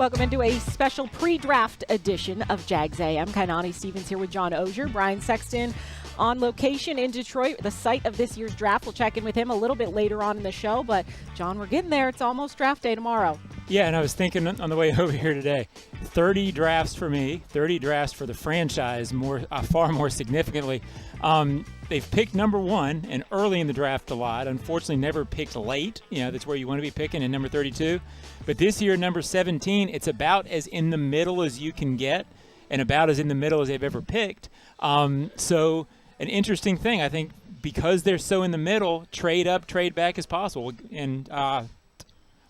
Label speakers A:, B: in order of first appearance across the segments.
A: Welcome into a special pre-draft edition of Jags AM. Kainani Stevens here with John Oehser. Brian Sexton on location in Detroit, the site of this year's draft. We'll check in with him a little bit later on in the show. But, John, we're getting there. It's almost draft day tomorrow.
B: Yeah, and I was thinking on the way over here today, 30 drafts for me, 30 drafts for the franchise, far more significantly. They've picked number one and early in the draft a lot. Unfortunately, never picked late. That's where you want to be picking in number 32. But this year, number 17, it's about as in the middle as you can get and about as in the middle as they've ever picked. So an interesting thing, I think, because they're so in the middle, trade up, trade back is possible. And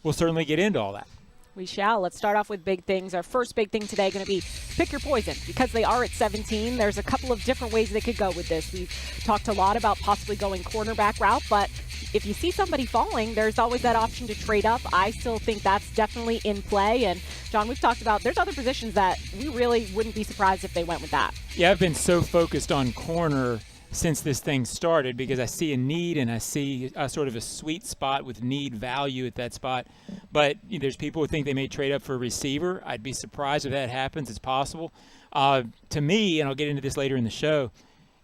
B: we'll certainly get into all that.
A: We shall. Let's start off with big things. Our first big thing today going to be pick your poison. Because they are at 17, there's a couple of different ways they could go with this. We've talked a lot about possibly going cornerback route, but if you see somebody falling, there's always that option to trade up. I still think that's definitely in play. And, John, we've talked about there's other positions that we really wouldn't be surprised if they went with that.
B: Yeah, I've been so focused on corner since this thing started because I see a need and I see a sort of a sweet spot with need value at that spot. But there's people who think they may trade up for a receiver. I'd be surprised if that happens. It's possible. To me, and I'll get into this later in the show,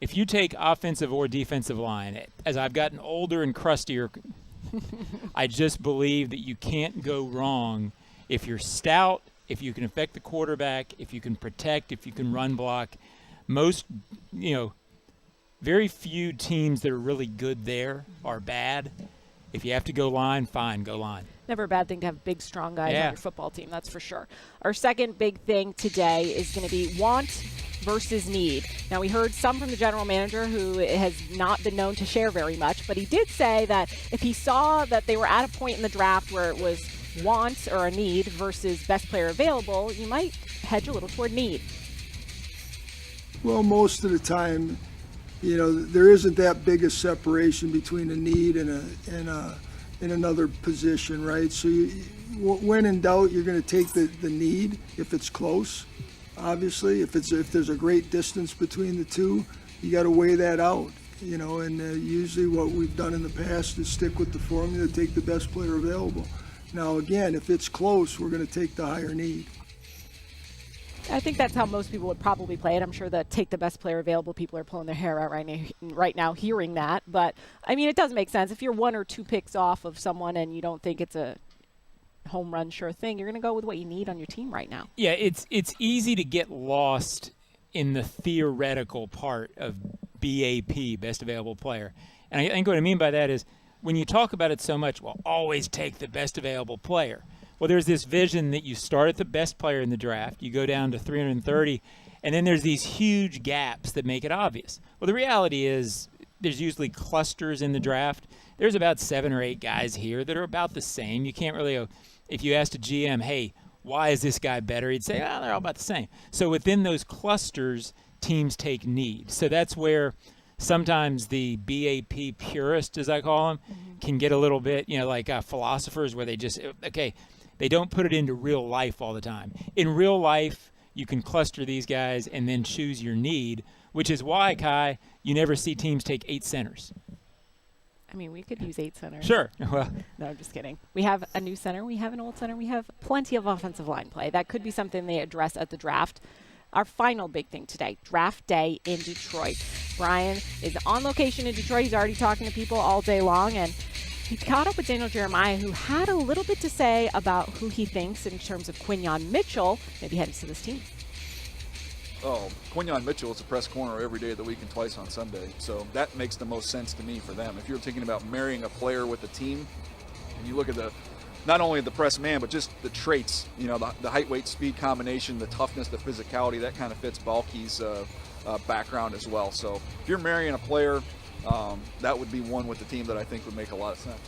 B: if you take offensive or defensive line, as I've gotten older and crustier, I just believe that you can't go wrong if you're stout, if you can affect the quarterback, if you can protect, if you can run block. Very few teams that are really good there are bad. If you have to go line, fine, go line.
A: Never a bad thing to have big, strong guys on your football team, that's for sure. Our second big thing today is going to be want versus need. Now, we heard some from the general manager who has not been known to share very much, but he did say that if he saw that they were at a point in the draft where it was want or a need versus best player available, you might hedge a little toward need.
C: Well, most of the time, there isn't that big a separation between a need and another position, right? So when in doubt, you're going to take the need if it's close. Obviously, if there's a great distance between the two, you got to weigh that out. And usually what we've done in the past is stick with the formula, take the best player available. Now, again, if it's close, we're going to take the higher need.
A: I think that's how most people would probably play it. I'm sure that take the best player available people are pulling their hair out right now hearing that. But, it does make sense. If you're one or two picks off of someone and you don't think it's a home run sure thing, you're going to go with what you need on your team right now.
B: Yeah, it's easy to get lost in the theoretical part of BAP, best available player. And I think what I mean by that is when you talk about it so much, well, always take the best available player. Well, there's this vision that you start at the best player in the draft, you go down to 330, and then there's these huge gaps that make it obvious. Well, the reality is there's usually clusters in the draft. There's about 7 or 8 guys here that are about the same. You can't really, if you asked a GM, hey, why is this guy better? He'd say, they're all about the same. So within those clusters, teams take need. So that's where sometimes the BAP purist, as I call them, can get a little bit, like philosophers where they just, they don't put it into real life all the time. In real life, you can cluster these guys and then choose your need, which is why, Kai, you never see teams take 8 centers.
A: We could use 8 centers.
B: Sure. Well,
A: no, I'm just kidding. We have a new center. We have an old center. We have plenty of offensive line play. That could be something they address at the draft. Our final big thing today, draft day in Detroit. Brian is on location in Detroit. He's already talking to people all day long, and he caught up with Daniel Jeremiah, who had a little bit to say about who he thinks in terms of Quinyon Mitchell, maybe heading to this team.
D: Quinyon Mitchell is a press corner every day of the week and twice on Sunday. So that makes the most sense to me for them. If you're thinking about marrying a player with a team, and you look at not only the press man, but just the traits, the height, weight, speed combination, the toughness, the physicality, that kind of fits Balke's background as well. So if you're marrying a player, that would be one with the team that I think would make a lot of sense.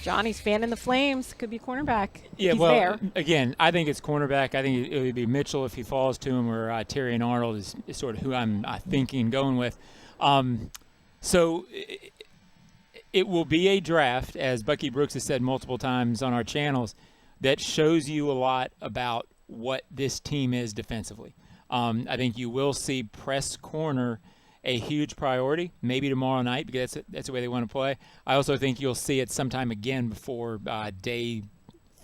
A: Johnny's fanning the flames. Could be cornerback.
B: Yeah,
A: He's
B: well,
A: there.
B: Again, I think it's cornerback. I think it would be Mitchell if he falls to him, or Terry and Arnold is sort of who I'm thinking going with. So it will be a draft, as Bucky Brooks has said multiple times on our channels, that shows you a lot about what this team is defensively. I think you will see press corner a huge priority, maybe tomorrow night, because that's the way they want to play. I also think you'll see it sometime again before day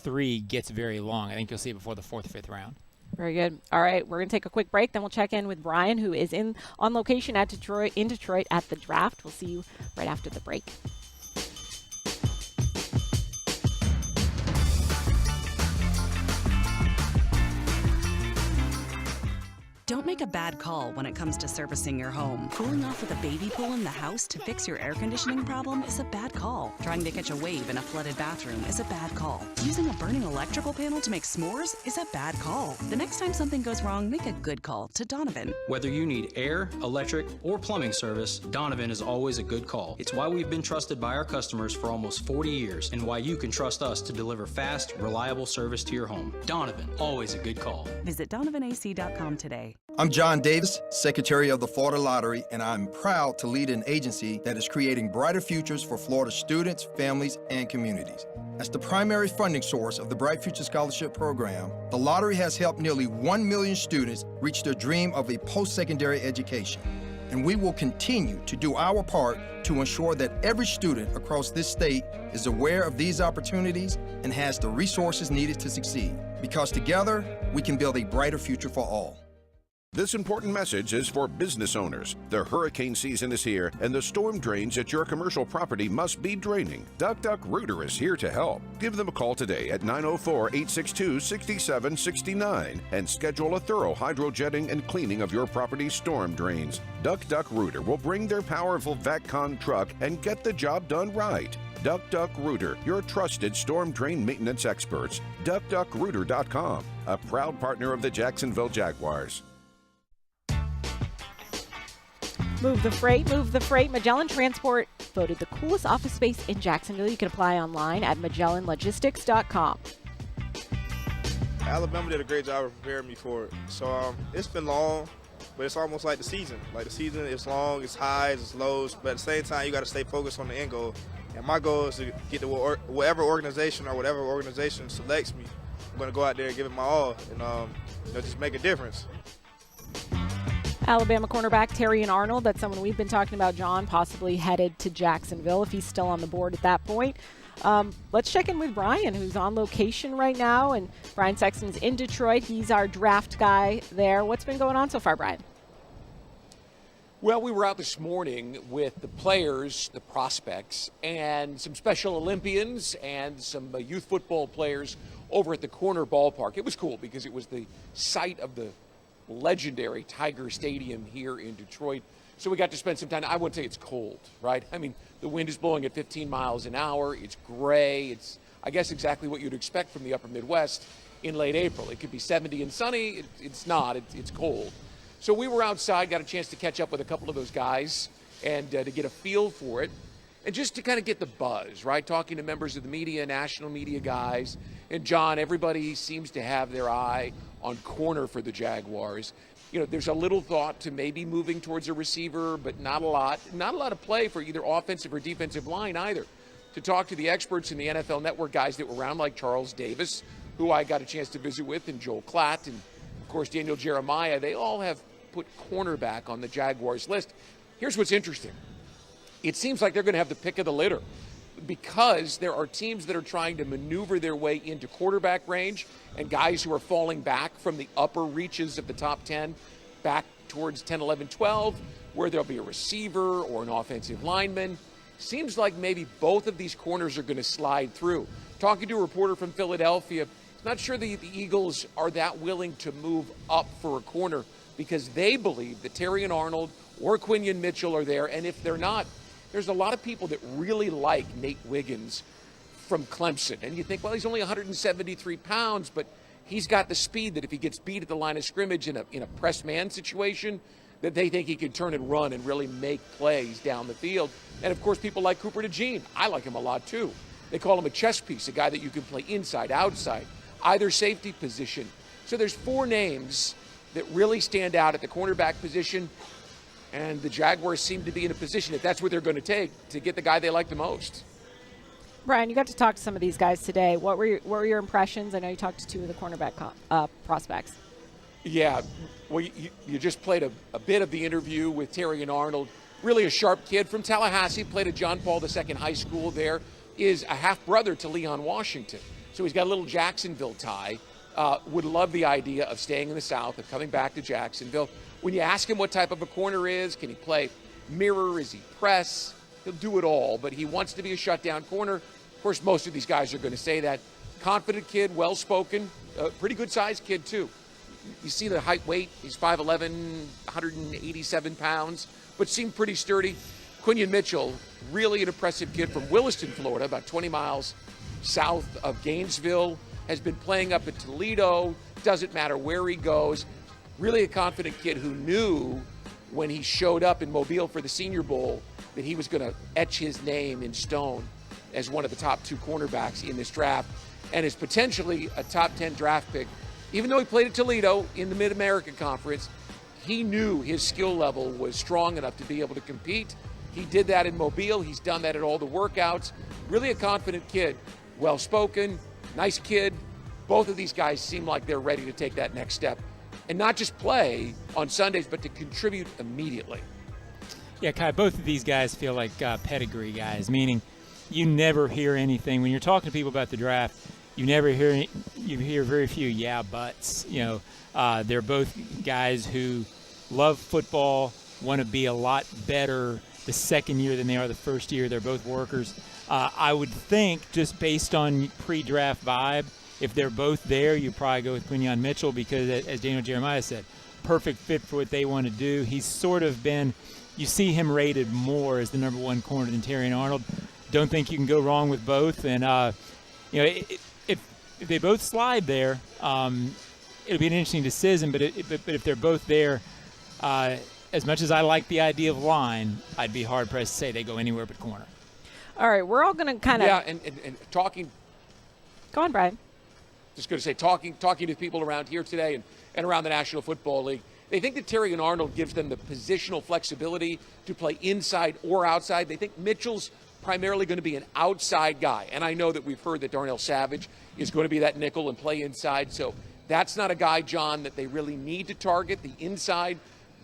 B: 3 gets very long. I think you'll see it before the 4th, 5th round.
A: Very good. All right, we're going to take a quick break. Then we'll check in with Brian, who is on location in Detroit at the draft. We'll see you right after the break.
E: Don't make a bad call when it comes to servicing your home. Cooling off with a baby pool in the house to fix your air conditioning problem is a bad call. Trying to catch a wave in a flooded bathroom is a bad call. Using a burning electrical panel to make s'mores is a bad call. The next time something goes wrong, make a good call to Donovan.
F: Whether you need air, electric, or plumbing service, Donovan is always a good call. It's why we've been trusted by our customers for almost 40 years and why you can trust us to deliver fast, reliable service to your home. Donovan, always a good call.
E: Visit DonovanAC.com today.
G: I'm John Davis, Secretary of the Florida Lottery, and I'm proud to lead an agency that is creating brighter futures for Florida students, families, and communities. As the primary funding source of the Bright Future Scholarship Program, the lottery has helped nearly 1 million students reach their dream of a post-secondary education. And we will continue to do our part to ensure that every student across this state is aware of these opportunities and has the resources needed to succeed. Because together, we can build a brighter future for all.
H: This important message is for business owners. The hurricane season is here, and the storm drains at your commercial property must be draining. Duck Duck Rooter is here to help. Give them a call today at 904-862-6769 and schedule a thorough hydrojetting and cleaning of your property's storm drains. Duck Duck Rooter will bring their powerful VACCON truck and get the job done right. Duck Duck Rooter, your trusted storm drain maintenance experts. DuckDuckRooter.com, a proud partner of the Jacksonville Jaguars.
A: Move the freight, move the freight. Magellan Transport voted the coolest office space in Jacksonville. You can apply online at MagellanLogistics.com.
I: Alabama did a great job of preparing me for it. So it's been long, but it's almost like the season. Like the season is long, it's highs, it's lows, but at the same time, you got to stay focused on the end goal. And my goal is to get to whatever organization selects me. I'm going to go out there and give it my all and just make a difference.
A: Alabama cornerback Terrion Arnold, that's someone we've been talking about, John, possibly headed to Jacksonville if he's still on the board at that point. Let's check in with Brian, who's on location right now, and Brian Sexton's in Detroit. He's our draft guy there. What's been going on so far, Brian?
J: Well, we were out this morning with the players, the prospects, and some Special Olympians and some youth football players over at the Corner Ballpark. It was cool because it was the site of the legendary Tiger Stadium here in Detroit. So we got to spend some time. I wouldn't say it's cold, right? I mean, the wind is blowing at 15 miles an hour. It's gray. It's, I guess, exactly what you'd expect from the upper Midwest in late April. It could be 70 and sunny. It's not. It's cold. So we were outside, got a chance to catch up with a couple of those guys and to get a feel for it. And just to kind of get the buzz, right? Talking to members of the media, national media guys. And John, everybody seems to have their eye on corner for the Jaguars. You know, there's a little thought to maybe moving towards a receiver, but not a lot. Not a lot of play for either offensive or defensive line either. To talk to the experts in the NFL Network guys that were around, like Charles Davis, who I got a chance to visit with, and Joel Klatt, and of course Daniel Jeremiah, they all have put cornerback on the Jaguars list. Here's what's interesting. It seems like they're going to have the pick of the litter because there are teams that are trying to maneuver their way into quarterback range and guys who are falling back from the upper reaches of the top 10 back towards 10, 11, 12, where there'll be a receiver or an offensive lineman. Seems like maybe both of these corners are going to slide through. Talking to a reporter from Philadelphia, not sure the Eagles are that willing to move up for a corner because they believe that Terrion Arnold or Quinion Mitchell are there, and if they're not, there's a lot of people that really like Nate Wiggins from Clemson. And you think, well, he's only 173 pounds, but he's got the speed that if he gets beat at the line of scrimmage in a press man situation, that they think he can turn and run and really make plays down the field. And, of course, people like Cooper DeJean. I like him a lot, too. They call him a chess piece, a guy that you can play inside, outside, either safety position. So there's 4 names that really stand out at the cornerback position. And the Jaguars seem to be in a position, if that's what they're going to take, to get the guy they like the most.
A: Brian, you got to talk to some of these guys today. What were your impressions? I know you talked to 2 of the cornerback prospects.
J: Yeah, well, you just played a bit of the interview with Terrion Arnold. Really a sharp kid from Tallahassee, played at John Paul II High School there, is a half-brother to Leon Washington. So he's got a little Jacksonville tie. Would love the idea of staying in the South, of coming back to Jacksonville. When you ask him what type of a corner is, can he play mirror, is he press? He'll do it all, but he wants to be a shutdown corner. Of course, most of these guys are going to say that. Confident kid, well-spoken, pretty good-sized kid, too. You see the height, weight. He's 5'11", 187 pounds, but seemed pretty sturdy. Quinyon Mitchell, really an impressive kid from Williston, Florida, about 20 miles south of Gainesville, has been playing up at Toledo. Doesn't matter where he goes. Really a confident kid who knew when he showed up in Mobile for the Senior Bowl that he was going to etch his name in stone as one of the top 2 cornerbacks in this draft, and is potentially a top 10 draft pick. Even though he played at Toledo in the Mid-American Conference, he knew his skill level was strong enough to be able to compete. He did that in Mobile. He's done that at all the workouts. Really a confident kid, well-spoken, nice kid. Both of these guys seem like they're ready to take that next step and not just play on Sundays, but to contribute immediately.
B: Yeah, Kai, both of these guys feel like pedigree guys, meaning you never hear anything. When you're talking to people about the draft, you hear very few yeah buts. They're both guys who love football, want to be a lot better the second year than they are the first year. They're both workers. I would think, just based on pre-draft vibe, if they're both there, you probably go with Quinyon Mitchell because, as Daniel Jeremiah said, perfect fit for what they want to do. He's sort of been, you see him rated more as the number 1 corner than Terrion Arnold. Don't think you can go wrong with both. And, if they both slide there, it'll be an interesting decision. But if they're both there, as much as I like the idea of line, I'd be hard-pressed to say they go anywhere but corner.
A: All right, we're all going to kind of.
J: Yeah, and talking.
A: Go on, Brian.
J: Just going to say, talking to people around here today and around the National Football League, they think that Terrion Arnold gives them the positional flexibility to play inside or outside. They think Mitchell's primarily going to be an outside guy. And I know that we've heard that Darnell Savage is going to be that nickel and play inside. So that's not a guy, John, that they really need to target, the inside.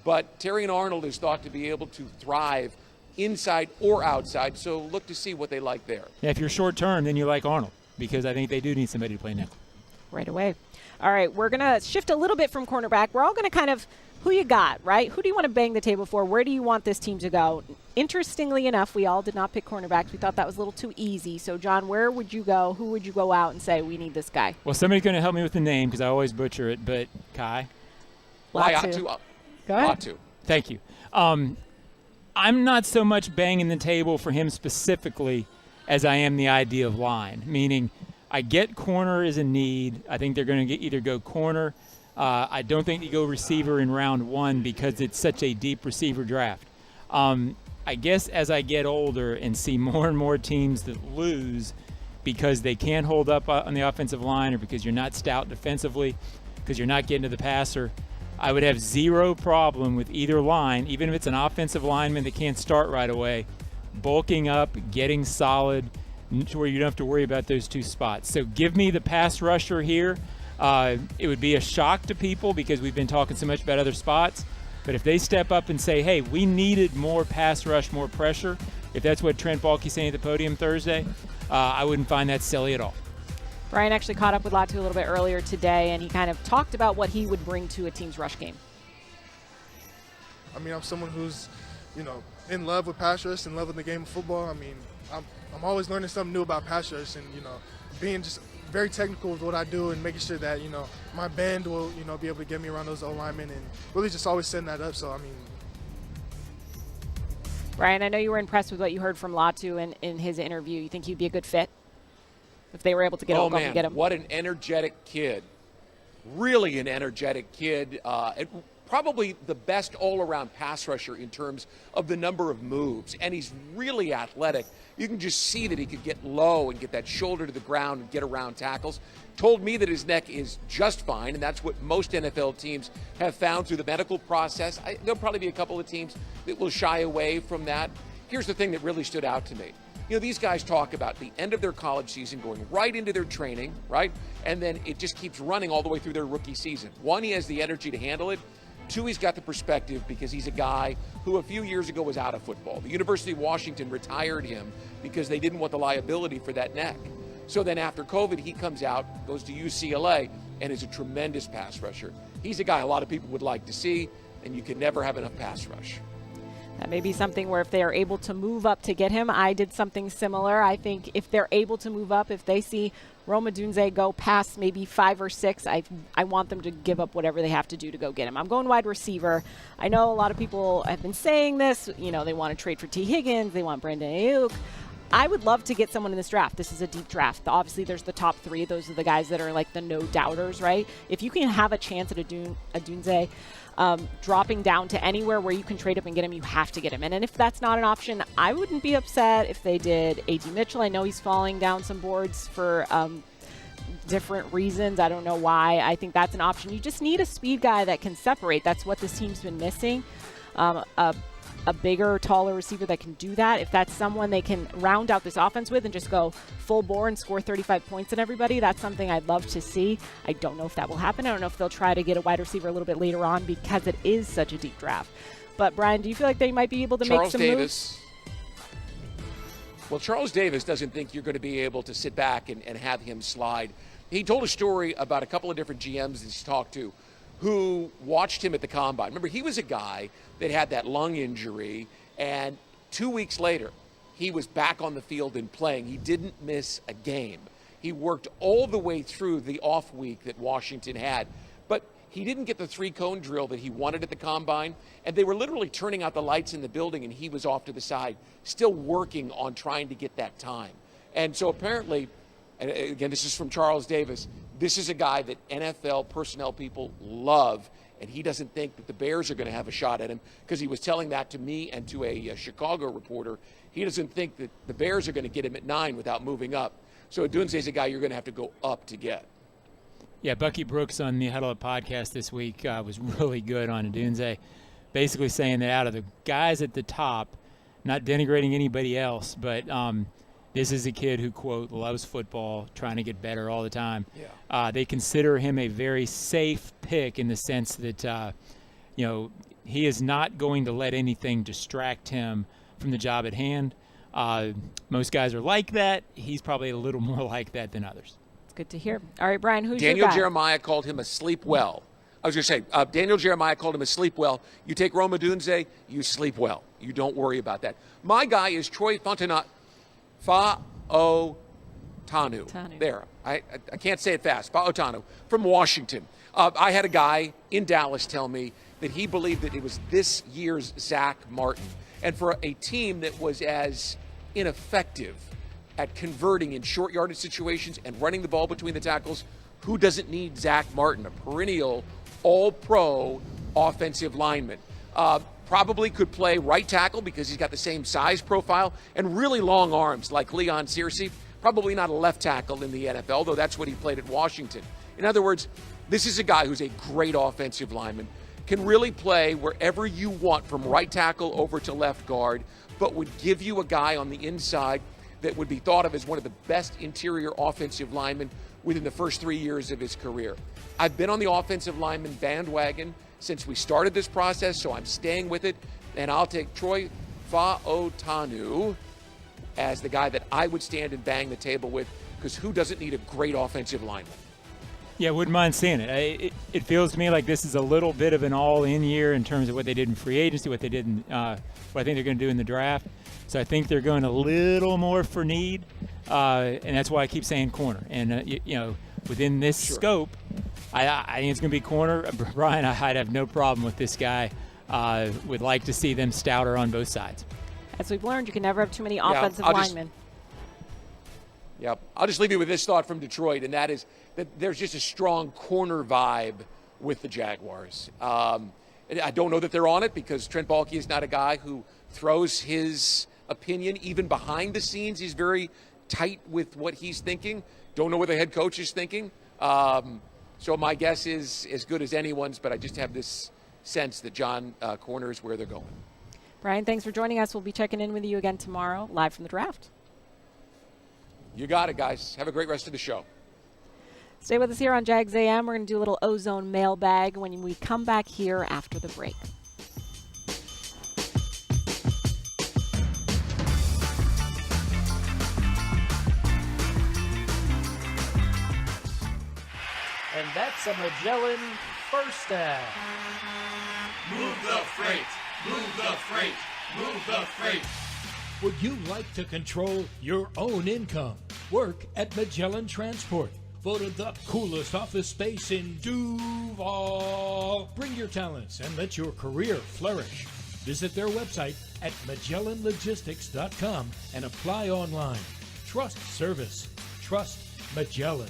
J: But Terrion Arnold is thought to be able to thrive inside or outside. So look to see what they like there.
B: Yeah, if you're short term, then you like Arnold because I think they do need somebody to play nickel.
A: Right away. All right, we're going to shift a little bit from cornerback. We're all going to kind of, who you got, right? Who do you want to bang the table for? Where do you want this team to go? Interestingly enough, we all did not pick cornerbacks. We thought that was a little too easy. So, John, where would you go? Who would you go out and say, we need this guy?
B: Well, somebody's going to help me with the name because I always butcher it, but Kai?
A: Latu. Go ahead.
J: Latu.
B: Thank you. I'm not so much banging the table for him specifically as I am the idea of line, meaning I get corner is a need. I think they're going to either go corner. I don't think you go receiver in round 1 because it's such a deep receiver draft. I guess as I get older and see more and more teams that lose because they can't hold up on the offensive line or because you're not stout defensively, because you're not getting to the passer, I would have zero problem with either line, even if it's an offensive lineman that can't start right away, bulking up, getting solid, to where you don't have to worry about those 2 spots. So give me the pass rusher here. It would be a shock to people because we've been talking so much about other spots. But if they step up and say, hey, we needed more pass rush, more pressure, if that's what Trent Baalke's saying at the podium Thursday, I wouldn't find that silly at all.
A: Brian actually caught up with Latu a little bit earlier today, and he kind of talked about what he would bring to a team's rush game.
K: I mean, I'm someone who's, in love with pass rush, in love with the game of football. I mean, I'm always learning something new about pass rush and, being just very technical with what I do and making sure that, my bend will, be able to get me around those O-linemen and really just always setting that up. So, I mean.
A: Brian, I know you were impressed with what you heard from Latu in his interview. You think he'd be a good fit if they were able to get him?
J: Man,
A: get him?
J: What an energetic kid. Really an energetic kid. Probably the best all-around pass rusher in terms of the number of moves. And he's really athletic. You can just see that he could get low and get that shoulder to the ground and get around tackles. Told me that his neck is just fine, and that's what most NFL teams have found through the medical process. There'll probably be a couple of teams that will shy away from that. Here's the thing that really stood out to me. These guys talk about the end of their college season going right into their training, right? And then it just keeps running all the way through their rookie season. 1, he has the energy to handle it. 2, he's got the perspective because he's a guy who a few years ago was out of football. The University of Washington retired him because they didn't want the liability for that neck. So then after COVID, he comes out, goes to UCLA, and is a tremendous pass rusher. He's a guy a lot of people would like to see, and you can never have enough pass rush.
A: That may be something where if they are able to move up to get him, I did something similar. I think if they're able to move up, if they see Rome Odunze go past maybe 5 or 6, I want them to give up whatever they have to do to go get him. I'm going wide receiver. I know a lot of people have been saying this. You know, they want to trade for T. Higgins. They want Brandon Ayuk. I would love to get someone in this draft. This is a deep draft. Obviously, there's the top 3. Those are the guys that are like the no-doubters, right? If you can have a chance at Odunze dropping down to anywhere where you can trade up and get him, you have to get him. And if that's not an option, I wouldn't be upset if they did A.D. Mitchell. I know he's falling down some boards for different reasons. I don't know why. I think that's an option. You just need a speed guy that can separate. That's what this team's been missing. A bigger, taller receiver that can do that. If that's someone they can round out this offense with and just go full bore and score 35 points on everybody, that's something I'd love to see. I don't know if that will happen. I don't know if they'll try to get a wide receiver a little bit later on because it is such a deep draft. But, Brian, do you feel like they might be able to make some moves?
J: Well, Charles Davis doesn't think you're going to be able to sit back and have him slide. He told a story about a couple of different GMs that he's talked to who watched him at the combine. Remember, he was a guy that had that lung injury, and 2 weeks later, he was back on the field and playing. He didn't miss a game. He worked all the way through the off week that Washington had, but he didn't get the 3-cone drill that he wanted at the combine, and they were literally turning out the lights in the building, and he was off to the side, still working on trying to get that time. And so apparently, and again, this is from Charles Davis, this is a guy that NFL personnel people love, and he doesn't think that the Bears are going to have a shot at him because he was telling that to me and to a Chicago reporter. He doesn't think that the Bears are going to get him at 9 without moving up. So Odunze is a guy you're going to have to go up to get.
B: Yeah, Bucky Brooks on the Huddle Up podcast this week was really good on Odunze, basically saying that out of the guys at the top, not denigrating anybody else, but this is a kid who, quote, loves football, trying to get better all the time.
J: Yeah.
B: They consider him a very safe pick in the sense that, he is not going to let anything distract him from the job at hand. Most guys are like that. He's probably a little more like that than others.
A: It's good to hear. All right, Brian, who's
J: Daniel
A: your guy?
J: Jeremiah called him a sleep well. I was going to say, Daniel Jeremiah called him a sleep well. You take Rome Odunze, you sleep well. You don't worry about that. My guy is Troy Fa'otanu. There. I can't say it fast. Fa'otanu from Washington. I had a guy in Dallas tell me that he believed that it was this year's Zach Martin. And for a team that was as ineffective at converting in short yardage situations and running the ball between the tackles, who doesn't need Zach Martin, a perennial all-pro offensive lineman? Probably could play right tackle because he's got the same size profile and really long arms like Leon Searcy. Probably not a left tackle in the NFL, though that's what he played at Washington. In other words, this is a guy who's a great offensive lineman, can really play wherever you want from right tackle over to left guard, but would give you a guy on the inside that would be thought of as one of the best interior offensive linemen within the first 3 years of his career. I've been on the offensive lineman bandwagon since we started this process, so I'm staying with it, and I'll take Troy Fa'otanu as the guy that I would stand and bang the table with, because who doesn't need a great offensive lineman?
B: Yeah, wouldn't mind seeing it. It feels to me like this is a little bit of an all-in year in terms of what they did in free agency, what they did in, what I think they're going to do in the draft. So I think they're going a little more for need, and that's why I keep saying corner. And within this scope, I think it's going to be corner. Brian, I'd have no problem with this guy. Would like to see them stouter on both sides.
A: As we've learned, you can never have too many offensive linemen.
J: I'll just leave you with this thought from Detroit, and that is that there's just a strong corner vibe with the Jaguars. I don't know that they're on it because Trent Baalke is not a guy who throws his opinion even behind the scenes. He's very tight with what he's thinking. Don't know what the head coach is thinking. So my guess is as good as anyone's, but I just have this sense that John corner is where they're going.
A: Brian, thanks for joining us. We'll be checking in with you again tomorrow, live from the draft.
J: You got it, guys. Have a great rest of the show.
A: Stay with us here on Jags AM. We're going to do a little Ozone mailbag when we come back here after the break.
L: It's a Magellan first down.
M: Move the freight. Move the freight. Move the freight.
N: Would you like to control your own income? Work at Magellan Transport. Voted the coolest office space in Duval. Bring your talents and let your career flourish. Visit their website at MagellanLogistics.com and apply online. Trust service. Trust Magellan.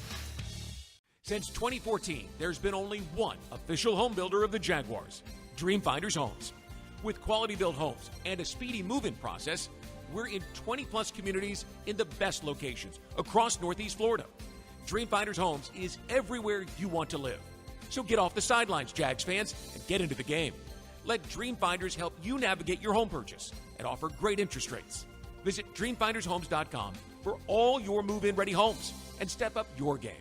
J: Since 2014, there's been only one official home builder of the Jaguars, Dreamfinders Homes. With quality-built homes and a speedy move-in process, we're in 20-plus communities in the best locations across Northeast Florida. Dreamfinders Homes is everywhere you want to live. So get off the sidelines, Jags fans, and get into the game. Let Dreamfinders help you navigate your home purchase and offer great interest rates. Visit DreamfindersHomes.com for all your move-in ready homes and step up your game.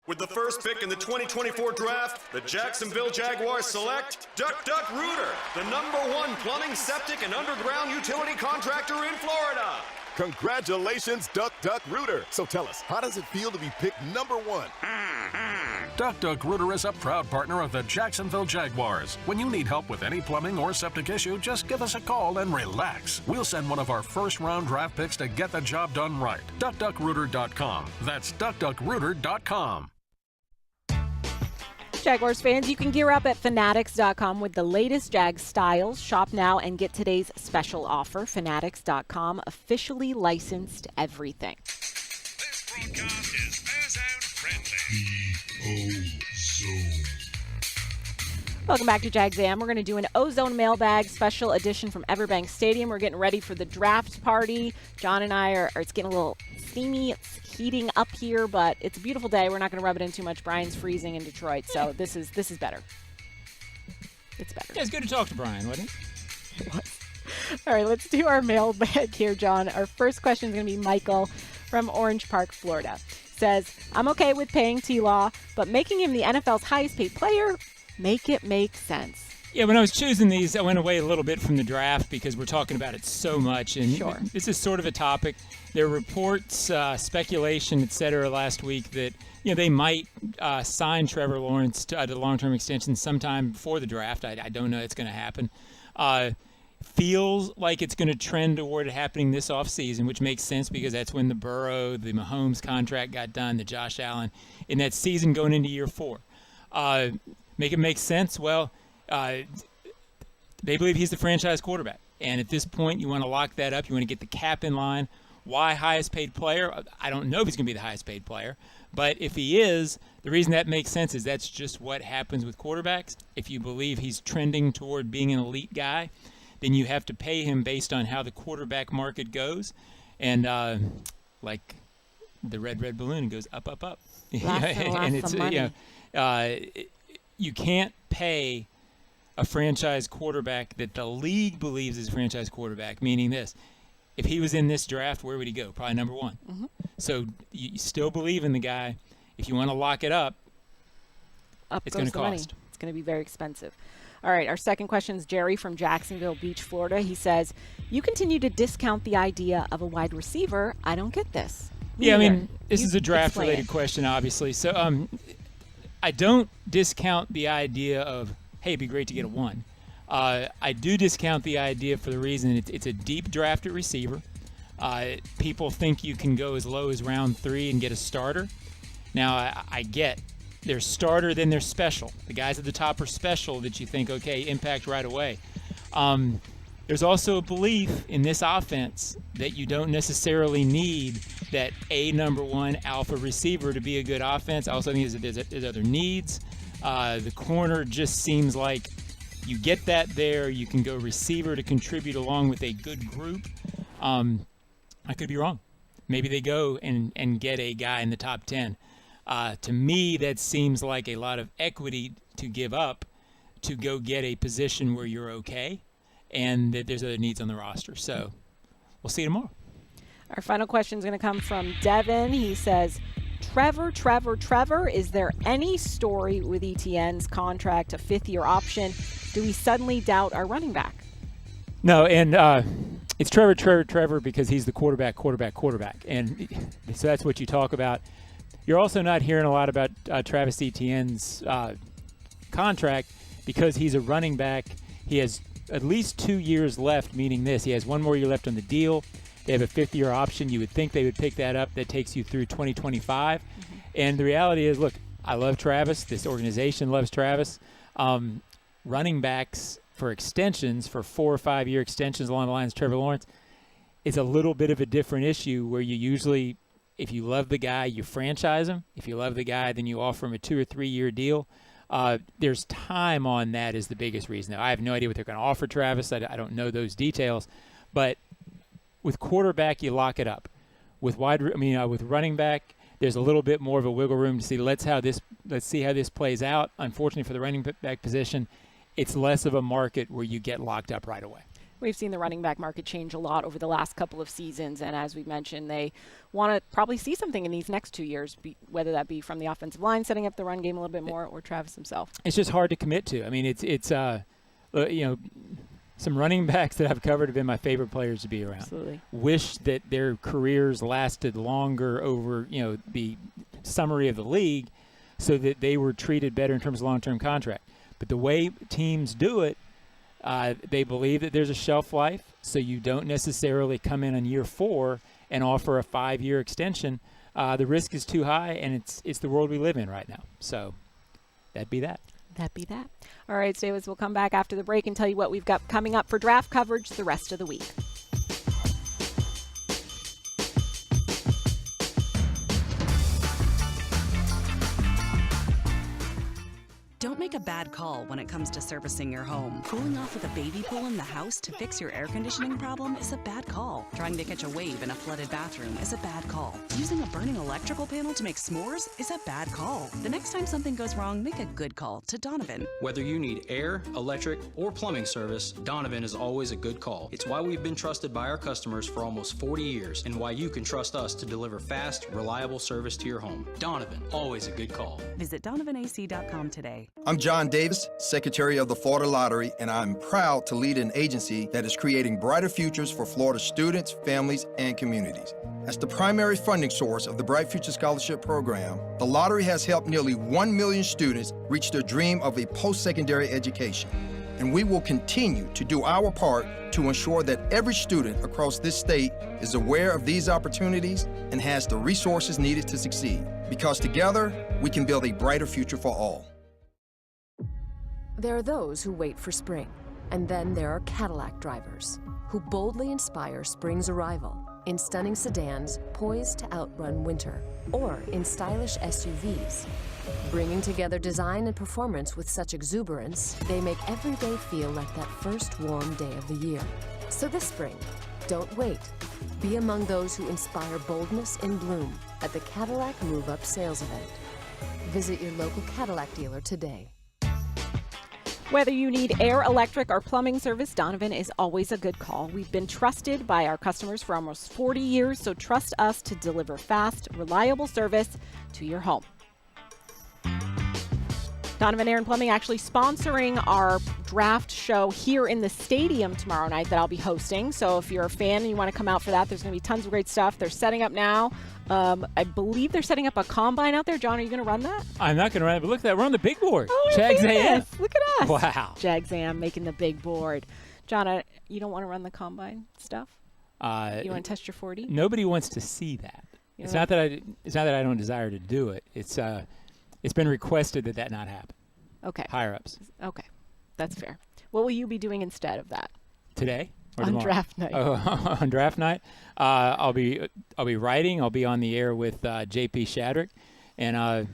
O: With the first pick in the 2024 draft, the Jacksonville Jaguars select Duck Duck Rooter, the #1 plumbing, septic, and underground utility contractor in Florida.
P: Congratulations, Duck Duck Rooter. So tell us, how does it feel to be picked #1?
Q: Duck Duck Rooter is a proud partner of the Jacksonville Jaguars. When you need help with any plumbing or septic issue, just give us a call and relax. We'll send one of our first-round draft picks to get the job done right. DuckDuckRooter.com. That's DuckDuckRooter.com.
A: Jaguars fans, you can gear up at Fanatics.com with the latest Jags styles. Shop now and get today's special offer. Fanatics.com, officially licensed everything.
M: This broadcast is Ozone friendly. Ozone.
A: Welcome back to Jags AM. We're going to do an Ozone mailbag special edition from EverBank Stadium. We're getting ready for the draft party. John and I it's getting a little steamy. It's heating up here, but it's a beautiful day. We're not going to rub it in too much. Brian's freezing in Detroit, so this is better. It's better.
B: Yeah, it's good to talk to Brian, wasn't it?
A: It was. All right, let's do our mailbag here, John. Our first question is going to be Michael from Orange Park, Florida. Says, I'm okay with paying T-Law, but making him the NFL's highest paid player, make it make sense.
B: Yeah, when I was choosing these, I went away a little bit from the draft because we're talking about it so much. And
A: sure.
B: This is sort of a topic. There were reports, speculation, et cetera, last week that they might sign Trevor Lawrence to the long-term extension sometime before the draft. I don't know it's going to happen. Feels like it's going to trend toward it happening this offseason, which makes sense because that's when the Burrow, the Mahomes contract got done, the Josh Allen, in that season going into year 4. Make it make sense? Well, they believe he's the franchise quarterback. And at this point, you want to lock that up. You want to get the cap in line. Why highest paid player? I don't know if he's going to be the highest paid player. But if he is, the reason that makes sense is that's just what happens with quarterbacks. If you believe he's trending toward being an elite guy, then you have to pay him based on how the quarterback market goes. And like the red balloon, it goes up, up, up.
A: And
B: it's
A: money.
B: You can't pay a franchise quarterback that the league believes is a franchise quarterback, meaning this. If he was in this draft, where would he go? Probably number 1.
A: Mm-hmm.
B: So you still believe in the guy. If you want to lock it up, it's going to cost.
A: Money. It's going to be very expensive. All right, our second question is Jerry from Jacksonville Beach, Florida. He says, you continue to discount the idea of a wide receiver. I don't get this.
B: Yeah, I mean, this is a draft-related question, obviously. So I don't discount the idea of, hey, it'd be great to get a 1. I do discount the idea for the reason it's a deep draft at receiver. People think you can go as low as round 3 and get a starter. Now, I get there's starter, then there's special. The guys at the top are special that you think, okay, impact right away. There's also a belief in this offense that you don't necessarily need that number 1 alpha receiver to be a good offense. I also think there's other needs. The corner just seems like you get that there. You can go receiver to contribute along with a good group. I could be wrong. Maybe they go and get a guy in the top 10. To me, that seems like a lot of equity to give up to go get a position where you're okay and that there's other needs on the roster. So we'll see you tomorrow.
A: Our final question is going to come from Devin. He says, Trevor, is there any story with ETN's contract, a 5th-year option? Do we suddenly doubt our running back?
B: No, and it's Trevor because he's the quarterback. And so that's what you talk about. You're also not hearing a lot about Travis Etienne's contract because he's a running back. He has at least 2 years left, meaning this. He has one more year left on the deal. They have a 5th-year option. You would think they would pick that up. That takes you through 2025. And the reality is, look, I love Travis. This organization loves Travis. Running backs for extensions, for 4 or 5 year extensions along the lines of Trevor Lawrence, is a little bit of a different issue where you usually, if you love the guy, you franchise him. If you love the guy, then you offer him a 2 or 3 year deal. There's time on that is the biggest reason. Now, I have no idea what they're going to offer Travis. I don't know those details. But with quarterback, you lock it up. With with running back, there's a little bit more of a wiggle room to see. Let's see how this plays out. Unfortunately for the running back position, it's less of a market where you get locked up right away.
A: We've seen the running back market change a lot over the last couple of seasons, and as we mentioned, they want to probably see something in these next 2 years, whether that be from the offensive line setting up the run game a little bit more, or Travis himself. It's
B: just hard to commit to. I mean, it's some running backs that I've covered have been my favorite players to be around.
A: Absolutely.
B: Wish that their careers lasted longer over, the summary of the league, so that they were treated better in terms of long-term contract. But the way teams do it, they believe that there's a shelf life, so you don't necessarily come in on year 4 and offer a 5-year extension. The risk is too high, and it's the world we live in right now. So that'd be that.
A: That'd be that. All right, Davis, we'll come back after the break and tell you what we've got coming up for draft coverage the rest of the week.
E: Don't make a bad call when it comes to servicing your home. Cooling off with a baby pool in the house to fix your air conditioning problem is a bad call. Trying to catch a wave in a flooded bathroom is a bad call. Using a burning electrical panel to make s'mores is a bad call. The next time something goes wrong, make a good call to Donovan.
F: Whether you need air, electric, or plumbing service, Donovan is always a good call. It's why we've been trusted by our customers for almost 40 years and why you can trust us to deliver fast, reliable service to your home. Donovan, always a good call.
E: Visit DonovanAC.com today.
G: I'm John Davis, Secretary of the Florida Lottery, and I'm proud to lead an agency that is creating brighter futures for Florida students, families, and communities. As the primary funding source of the Bright Future Scholarship Program, the lottery has helped nearly 1 million students reach their dream of a post-secondary education. And we will continue to do our part to ensure that every student across this state is aware of these opportunities and has the resources needed to succeed. Because together, we can build a brighter future for all.
R: There are those who wait for spring, and then there are Cadillac drivers who boldly inspire spring's arrival in stunning sedans poised to outrun winter, or in stylish SUVs. Bringing together design and performance with such exuberance, they make every day feel like that first warm day of the year. So this spring, don't wait. Be among those who inspire boldness in bloom at the Cadillac Move Up sales event. Visit your local Cadillac dealer today.
A: Whether you need air, electric, or plumbing service, Donovan is always a good call. We've been trusted by our customers for almost 40 years, so trust us to deliver fast, reliable service to your home. Donovan Air and Plumbing actually sponsoring our draft show here in the stadium tomorrow night that I'll be hosting. So if you're a fan and you want to come out for that, there's going to be tons of great stuff. They're setting up now. I believe they're setting up a combine out there. John, are you going to run that?
B: I'm not going to run it, but look at that. We're on the big board.
A: Oh,
B: Jags AM.
A: Look at us.
B: Wow.
A: Jags AM making the big board. John, you don't want to run the combine stuff? You want to test your 40?
B: Nobody wants to see that. It's not that I don't desire to do it. It's been requested that not happen.
A: Okay.
B: Higher ups.
A: Okay. That's fair. What will you be doing instead of that?
B: Today? Or
A: on
B: tomorrow?
A: Draft night.
B: Oh, on draft night, I'll be writing. I'll be on the air with JP Shadrick, and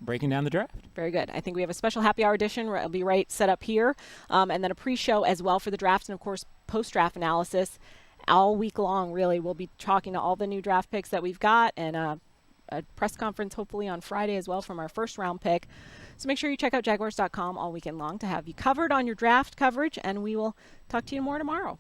B: breaking down the draft.
A: Very good. I think we have a special happy hour edition. It'll be right set up here, and then a pre-show as well for the draft, and of course post-draft analysis all week long. Really, we'll be talking to all the new draft picks that we've got, and a press conference hopefully on Friday as well from our first round pick. So make sure you check out Jaguars.com all weekend long to have you covered on your draft coverage, and we will talk to you more tomorrow.